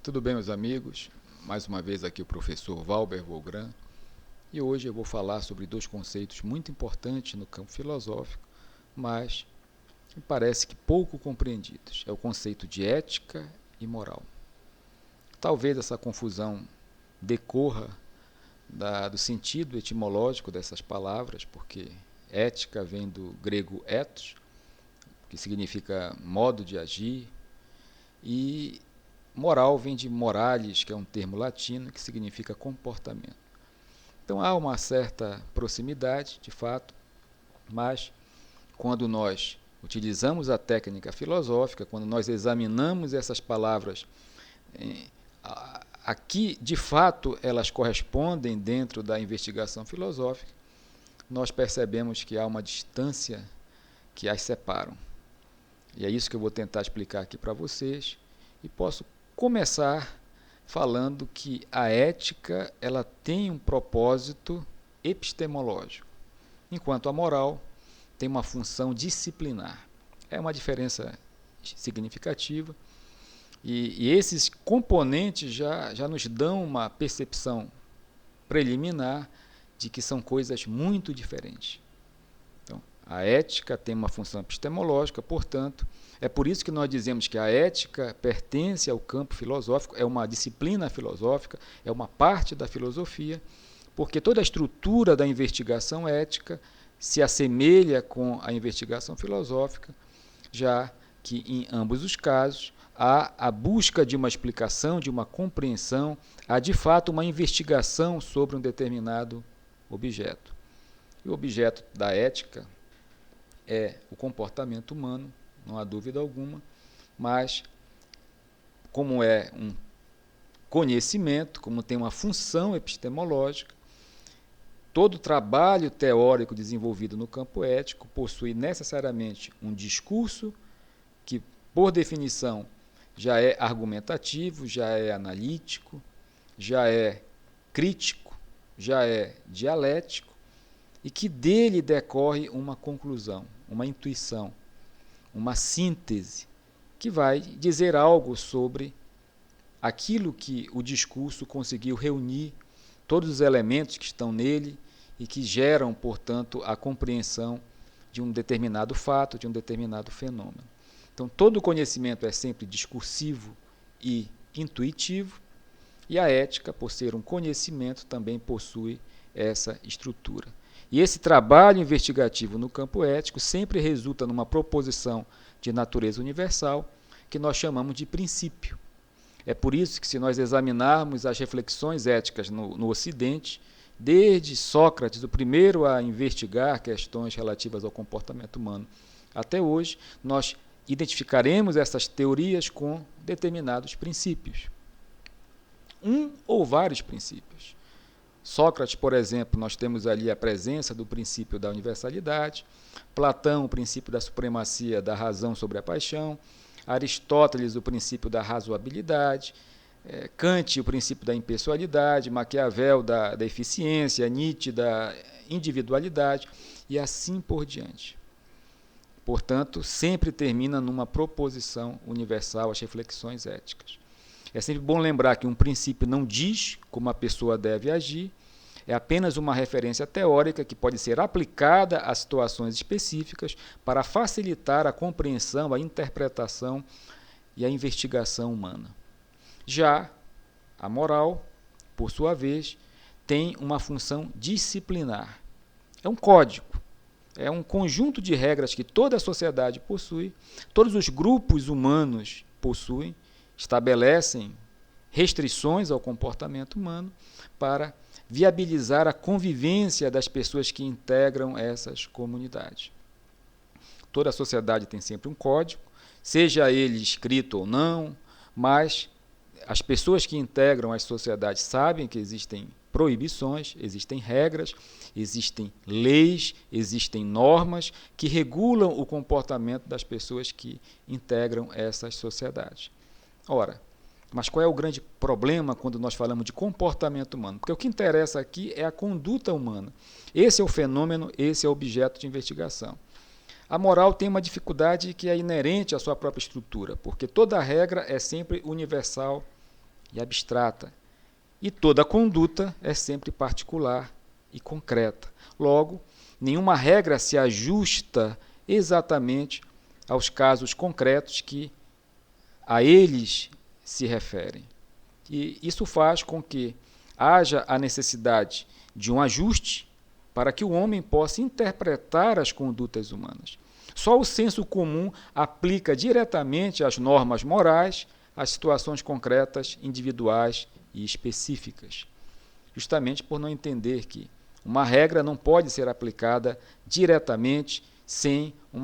Tudo bem, meus amigos? Mais uma vez aqui o professor Valber Vogran e hoje eu vou falar sobre dois conceitos muito importantes no campo filosófico, mas me parece que pouco compreendidos. É o conceito de ética e moral. Talvez essa confusão decorra do sentido etimológico dessas palavras, porque ética vem do grego ethos, que significa modo de agir, e moral vem de moralis, que é um termo latino que significa comportamento. Então há uma certa proximidade, de fato, mas quando nós utilizamos a técnica filosófica, quando nós examinamos essas palavras, aqui de fato elas correspondem dentro da investigação filosófica, nós percebemos que há uma distância que as separam. E é isso que eu vou tentar explicar aqui para vocês, e posso começar falando que a ética ela tem um propósito epistemológico, enquanto a moral tem uma função disciplinar. É uma diferença significativa, e esses componentes já nos dão uma percepção preliminar de que são coisas muito diferentes. Então, a ética tem uma função epistemológica, portanto, é por isso que nós dizemos que a ética pertence ao campo filosófico, é uma disciplina filosófica, é uma parte da filosofia, porque toda a estrutura da investigação ética se assemelha com a investigação filosófica, já que em ambos os casos há a busca de uma explicação, de uma compreensão, há de fato uma investigação sobre um determinado objeto. E o objeto da ética é o comportamento humano, não há dúvida alguma, mas como é um conhecimento, como tem uma função epistemológica, todo trabalho teórico desenvolvido no campo ético possui necessariamente um discurso que, por definição, já é argumentativo, já é analítico, já é crítico, já é dialético, e que dele decorre uma conclusão, uma intuição, uma síntese, que vai dizer algo sobre aquilo que o discurso conseguiu reunir, todos os elementos que estão nele e que geram, portanto, a compreensão de um determinado fato, de um determinado fenômeno. Então, todo conhecimento é sempre discursivo e intuitivo, e a ética, por ser um conhecimento, também possui essa estrutura. E esse trabalho investigativo no campo ético sempre resulta numa proposição de natureza universal que nós chamamos de princípio. É por isso que, se nós examinarmos as reflexões éticas no Ocidente, desde Sócrates, o primeiro a investigar questões relativas ao comportamento humano, até hoje, nós identificaremos essas teorias com determinados princípios. Um ou vários princípios. Sócrates, por exemplo, nós temos ali a presença do princípio da universalidade, Platão, o princípio da supremacia da razão sobre a paixão, Aristóteles, o princípio da razoabilidade, Kant, o princípio da impessoalidade, Maquiavel, da eficiência, Nietzsche, da individualidade, e assim por diante. Portanto, sempre termina numa proposição universal às reflexões éticas. É sempre bom lembrar que um princípio não diz como a pessoa deve agir, é apenas uma referência teórica que pode ser aplicada a situações específicas para facilitar a compreensão, a interpretação e a investigação humana. Já a moral, por sua vez, tem uma função disciplinar. É um código, é um conjunto de regras que toda a sociedade possui, todos os grupos humanos possuem, estabelecem restrições ao comportamento humano para viabilizar a convivência das pessoas que integram essas comunidades. Toda a sociedade tem sempre um código, seja ele escrito ou não, mas as pessoas que integram as sociedades sabem que existem proibições, existem regras, existem leis, existem normas que regulam o comportamento das pessoas que integram essas sociedades. Ora, mas qual é o grande problema quando nós falamos de comportamento humano? Porque o que interessa aqui é a conduta humana. Esse é o fenômeno, esse é o objeto de investigação. A moral tem uma dificuldade que é inerente à sua própria estrutura, porque toda regra é sempre universal e abstrata, e toda conduta é sempre particular e concreta. Logo, nenhuma regra se ajusta exatamente aos casos concretos que a eles se referem. E isso faz com que haja a necessidade de um ajuste para que o homem possa interpretar as condutas humanas. Só o senso comum aplica diretamente as normas morais às situações concretas, individuais e específicas, justamente por não entender que uma regra não pode ser aplicada diretamente sem um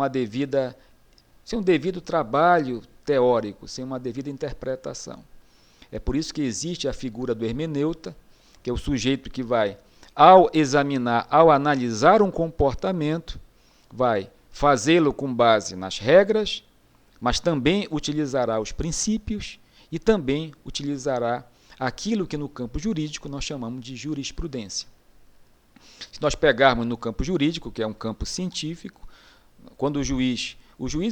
devido trabalho teórico, sem uma devida interpretação. É por isso que existe a figura do hermeneuta, que é o sujeito que vai, ao examinar, ao analisar um comportamento, vai fazê-lo com base nas regras, mas também utilizará os princípios e também utilizará aquilo que no campo jurídico nós chamamos de jurisprudência. Se nós pegarmos no campo jurídico, que é um campo científico, quando o juiz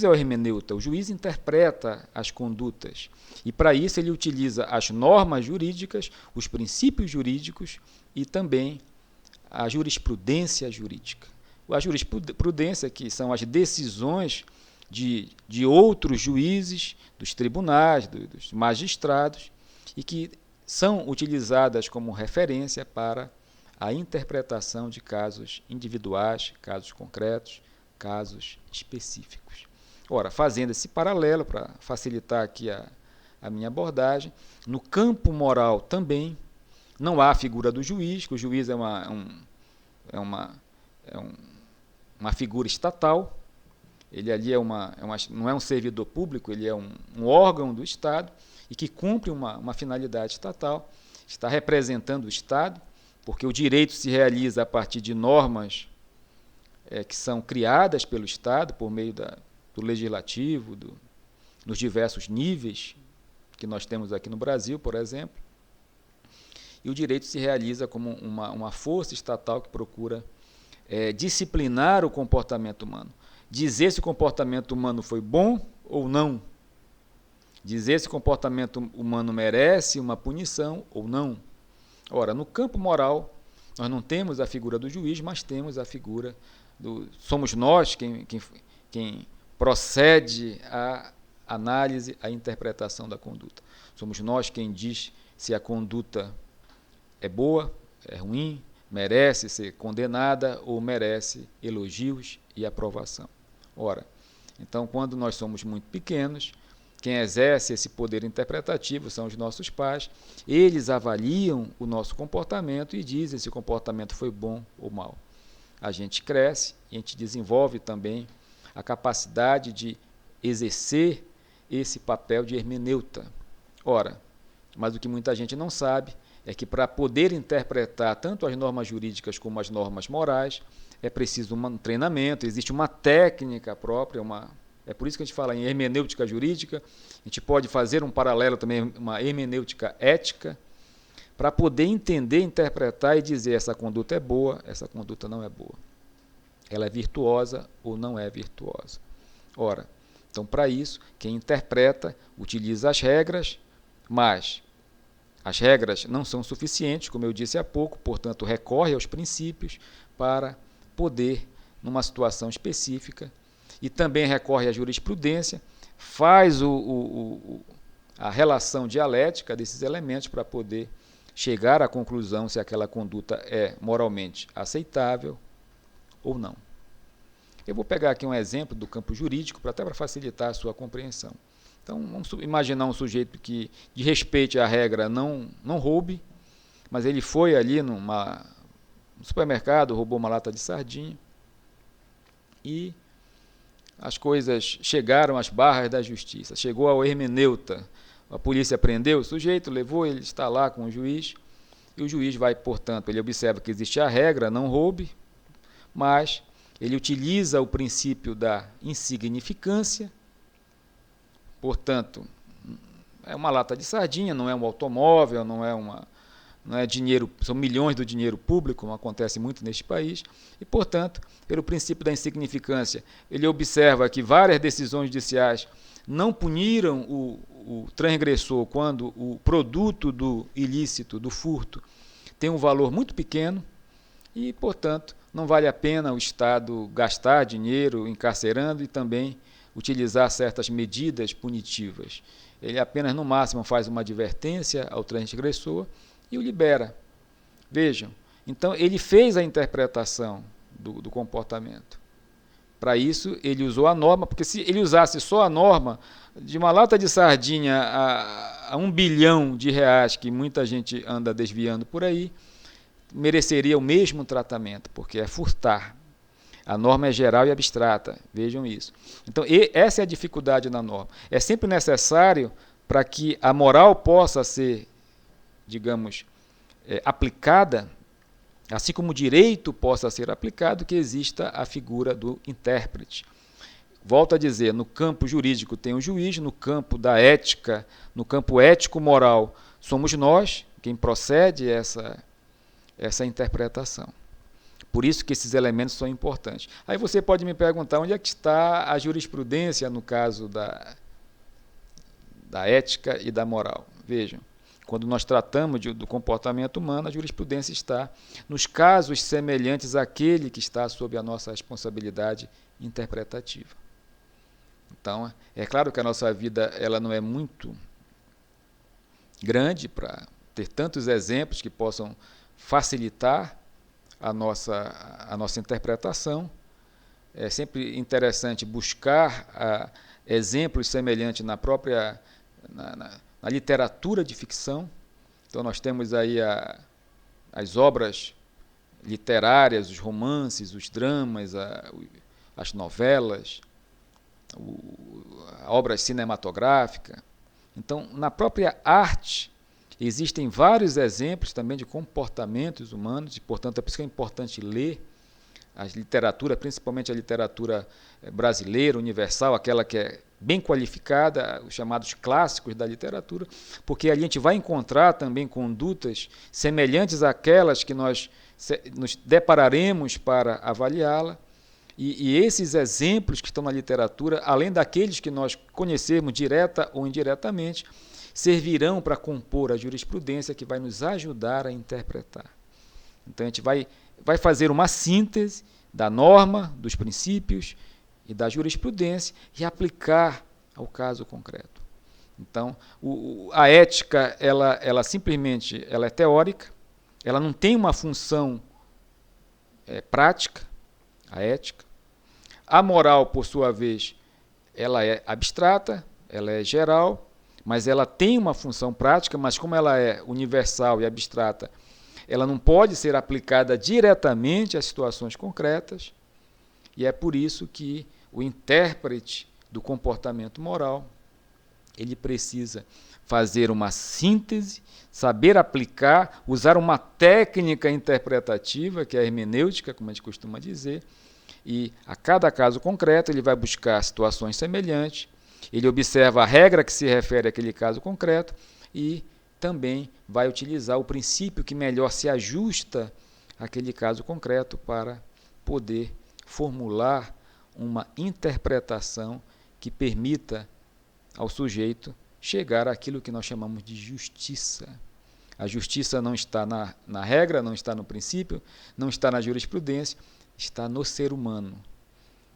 é o hermeneuta, o juiz interpreta as condutas e para isso ele utiliza as normas jurídicas, os princípios jurídicos e também a jurisprudência jurídica. A jurisprudência, que são as decisões de outros juízes, dos tribunais, dos magistrados, e que são utilizadas como referência para a interpretação de casos individuais, casos concretos, casos específicos. Ora, fazendo esse paralelo, para facilitar aqui a minha abordagem, no campo moral também não há a figura do juiz, que o juiz é uma figura estatal, ele ali não é um servidor público, ele é um órgão do Estado e que cumpre uma finalidade estatal, está representando o Estado, porque o direito se realiza a partir de normas que são criadas pelo Estado por meio do legislativo, nos diversos níveis que nós temos aqui no Brasil, por exemplo, e o direito se realiza como uma força estatal que procura disciplinar o comportamento humano, dizer se o comportamento humano foi bom ou não, dizer se o comportamento humano merece uma punição ou não. Ora, no campo moral, nós não temos a figura do juiz, mas temos a figura somos nós quem procede à análise, à interpretação da conduta. Somos nós quem diz se a conduta é boa, é ruim, merece ser condenada ou merece elogios e aprovação. Ora, então, quando nós somos muito pequenos, quem exerce esse poder interpretativo são os nossos pais, eles avaliam o nosso comportamento e dizem se o comportamento foi bom ou mau. A gente cresce e a gente desenvolve também a capacidade de exercer esse papel de hermeneuta. Ora, mas o que muita gente não sabe é que para poder interpretar tanto as normas jurídicas como as normas morais, é preciso um treinamento, existe uma técnica própria, é por isso que a gente fala em hermenêutica jurídica, a gente pode fazer um paralelo também, uma hermenêutica ética, para poder entender, interpretar e dizer essa conduta é boa, essa conduta não é boa. Ela é virtuosa ou não é virtuosa. Ora, então para isso, quem interpreta utiliza as regras, mas as regras não são suficientes, como eu disse há pouco, portanto recorre aos princípios para poder, numa situação específica, e também recorre à jurisprudência, faz a relação dialética desses elementos para poder chegar à conclusão se aquela conduta é moralmente aceitável ou não. Eu vou pegar aqui um exemplo do campo jurídico, até para facilitar a sua compreensão. Então, vamos imaginar um sujeito que desrespeite a regra, não roube, mas ele foi ali no supermercado, roubou uma lata de sardinha e as coisas chegaram às barras da justiça. Chegou ao hermeneuta, a polícia prendeu o sujeito, levou, ele está lá com o juiz, e o juiz vai, portanto, ele observa que existe a regra, não roube, mas ele utiliza o princípio da insignificância, portanto, é uma lata de sardinha, não é um automóvel, não é dinheiro, são milhões do dinheiro público, como acontece muito neste país, e, portanto, pelo princípio da insignificância, ele observa que várias decisões judiciais não puniram o transgressor, quando o produto do ilícito, do furto, tem um valor muito pequeno e, portanto, não vale a pena o Estado gastar dinheiro encarcerando e também utilizar certas medidas punitivas. Ele apenas, no máximo, faz uma advertência ao transgressor e o libera. Vejam, então ele fez a interpretação do comportamento. Para isso, ele usou a norma, porque se ele usasse só a norma, de uma lata de sardinha a 1 bilhão de reais, que muita gente anda desviando por aí, mereceria o mesmo tratamento, porque é furtar. A norma é geral e abstrata, vejam isso. Então, essa é a dificuldade na norma. É sempre necessário, para que a moral possa ser, digamos, aplicada, assim como o direito possa ser aplicado, que exista a figura do intérprete. Volto a dizer, no campo jurídico tem o juiz, no campo da ética, no campo ético-moral, somos nós quem procede essa interpretação. Por isso que esses elementos são importantes. Aí você pode me perguntar onde é que está a jurisprudência no caso da ética e da moral. Vejam, quando nós tratamos do comportamento humano, a jurisprudência está nos casos semelhantes àquele que está sob a nossa responsabilidade interpretativa. Então, é claro que a nossa vida ela não é muito grande para ter tantos exemplos que possam facilitar a nossa interpretação. É sempre interessante buscar exemplos semelhantes na própria na literatura de ficção. Então nós temos aí as obras literárias, os romances, os dramas, as novelas, obras cinematográficas. Então, na própria arte, existem vários exemplos também de comportamentos humanos, e, portanto, é por isso que é importante ler a literatura, principalmente a literatura brasileira, universal, aquela que é bem qualificada, os chamados clássicos da literatura, porque ali a gente vai encontrar também condutas semelhantes àquelas que nós nos depararemos para avaliá-la, e esses exemplos que estão na literatura, além daqueles que nós conhecermos direta ou indiretamente, servirão para compor a jurisprudência que vai nos ajudar a interpretar. Então a gente vai fazer uma síntese da norma, dos princípios e da jurisprudência e aplicar ao caso concreto. Então, a ética, ela simplesmente ela é teórica, ela não tem uma função prática, a ética. A moral, por sua vez, ela é abstrata, ela é geral, mas ela tem uma função prática, mas como ela é universal e abstrata, ela não pode ser aplicada diretamente às situações concretas, e é por isso que o intérprete do comportamento moral, ele precisa fazer uma síntese, saber aplicar, usar uma técnica interpretativa, que é a hermenêutica, como a gente costuma dizer, e a cada caso concreto ele vai buscar situações semelhantes, ele observa a regra que se refere àquele caso concreto e também vai utilizar o princípio que melhor se ajusta àquele caso concreto para poder formular uma interpretação que permita ao sujeito chegar àquilo que nós chamamos de justiça. A justiça não está na regra, não está no princípio, não está na jurisprudência, está no ser humano.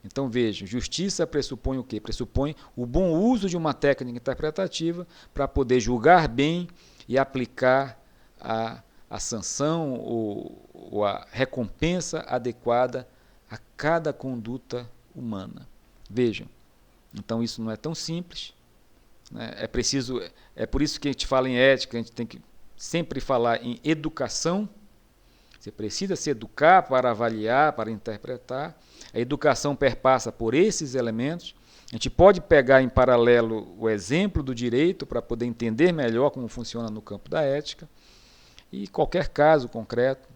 Então vejam, justiça pressupõe o quê? Pressupõe o bom uso de uma técnica interpretativa para poder julgar bem e aplicar a sanção ou a recompensa adequada a cada conduta humana. Vejam, então isso não é tão simples, né? É por isso que a gente fala em ética, a gente tem que sempre falar em educação. Você precisa se educar para avaliar, para interpretar. A educação perpassa por esses elementos. A gente pode pegar em paralelo o exemplo do direito para poder entender melhor como funciona no campo da ética. E qualquer caso concreto,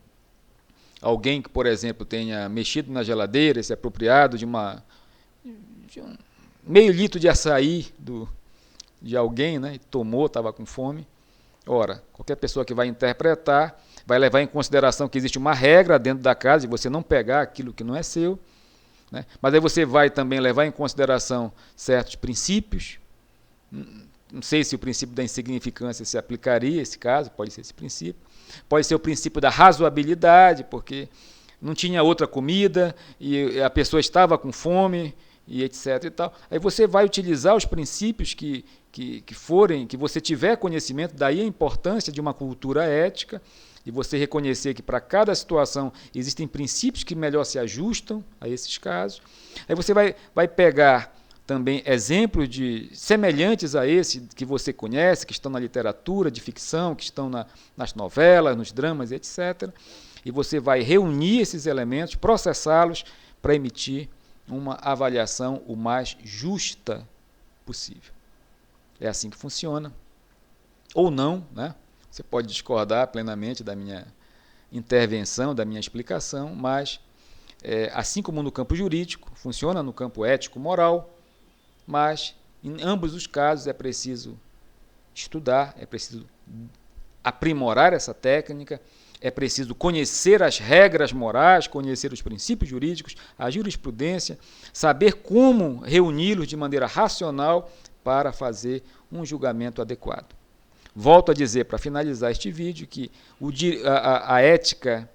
alguém que, por exemplo, tenha mexido na geladeira e se apropriado de um meio litro de açaí de alguém, né, e tomou, estava com fome. Ora, qualquer pessoa que vai interpretar vai levar em consideração que existe uma regra dentro da casa de você não pegar aquilo que não é seu, né? Mas aí você vai também levar em consideração certos princípios, não sei se o princípio da insignificância se aplicaria a esse caso, pode ser esse princípio. Pode ser o princípio da razoabilidade, porque não tinha outra comida e a pessoa estava com fome e etc. e tal. Aí você vai utilizar os princípios que você tiver conhecimento, daí a importância de uma cultura ética, e você reconhecer que para cada situação existem princípios que melhor se ajustam a esses casos. Aí você vai pegar também exemplos semelhantes a esse que você conhece, que estão na literatura de ficção, que estão nas novelas, nos dramas, etc. E você vai reunir esses elementos, processá-los para emitir uma avaliação o mais justa possível. É assim que funciona. Ou não, né? Você pode discordar plenamente da minha intervenção, da minha explicação, mas assim como no campo jurídico, funciona no campo ético-moral, mas em ambos os casos é preciso estudar, é preciso aprimorar essa técnica, é preciso conhecer as regras morais, conhecer os princípios jurídicos, a jurisprudência, saber como reuni-los de maneira racional para fazer um julgamento adequado. Volto a dizer, para finalizar este vídeo, que a ética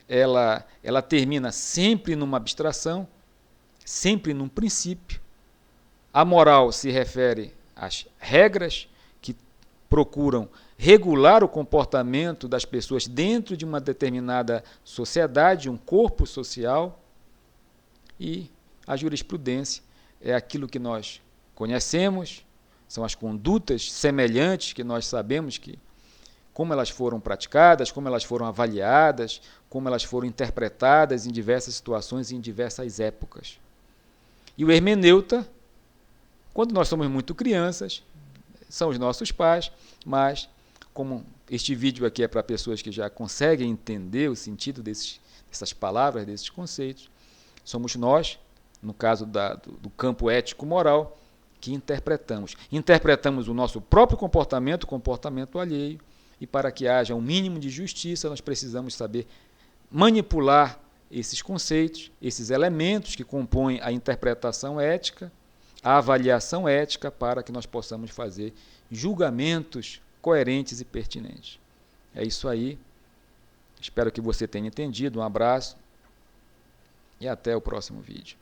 ela termina sempre numa abstração, sempre num princípio. A moral se refere às regras que procuram regular o comportamento das pessoas dentro de uma determinada sociedade, um corpo social. E a jurisprudência é aquilo que nós conhecemos, são as condutas semelhantes que nós sabemos como elas foram praticadas, como elas foram avaliadas, como elas foram interpretadas em diversas situações e em diversas épocas. E o hermeneuta, quando nós somos muito crianças, são os nossos pais, mas como este vídeo aqui é para pessoas que já conseguem entender o sentido dessas palavras, desses conceitos, somos nós, no caso do campo ético-moral, que interpretamos o nosso próprio comportamento, o comportamento alheio, e para que haja um mínimo de justiça, nós precisamos saber manipular esses conceitos, esses elementos que compõem a interpretação ética, a avaliação ética, para que nós possamos fazer julgamentos coerentes e pertinentes. É isso aí. Espero que você tenha entendido. Um abraço e até o próximo vídeo.